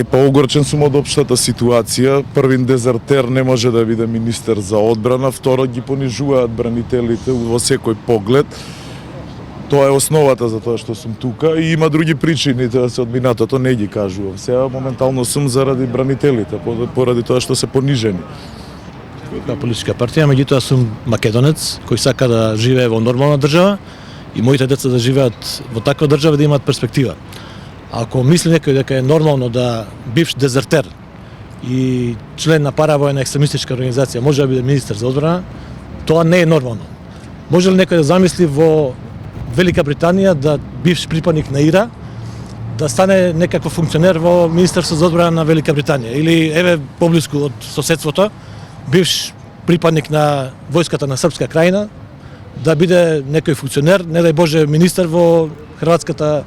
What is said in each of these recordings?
Поогорчен сум од општата ситуација. Првин дезертер не може да биде министер за одбрана, второ ги понижуваат бранителите во секој поглед. Тоа е основата за тоа што сум тука и има други причини, тоа се од минатото не ги кажувам. Сега моментално сум заради бранителите, поради тоа што се понижени. Како политичка партија, меѓутоа сум македонец кој сака да живее во нормална држава и моите деца да живеат во таква држава да имаат перспектива. Ако мисли некој дека е нормално да бивш дезертер и член на паравојна екстремистичка организација може да биде министер за одбрана, тоа не е нормално. Може ли некој да замисли во Велика Британија да бивш припадник на ИРА да стане некаков функционер во Министерство за одбрана на Велика Британија или еве поблиску од соседството бивш припадник на војската на Српска крајна да биде некој функционер, не дај Боже министер во Хрватското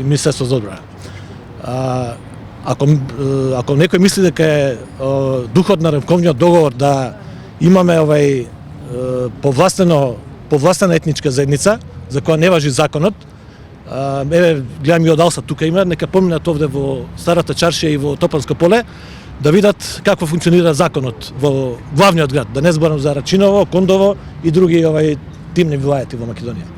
Министерство за одбрана. Ако некој мисли дека е духот на Рамковниот договор да имаме повластена етничка заедница за која не важи законот, еве гледам и од Алса тука има, нека поминат овде во Старата чаршија и во Топанско поле да видат како функционира законот во главниот град, да не зборам за Рачиново, Кондово и други тимни вилајати во Македонија.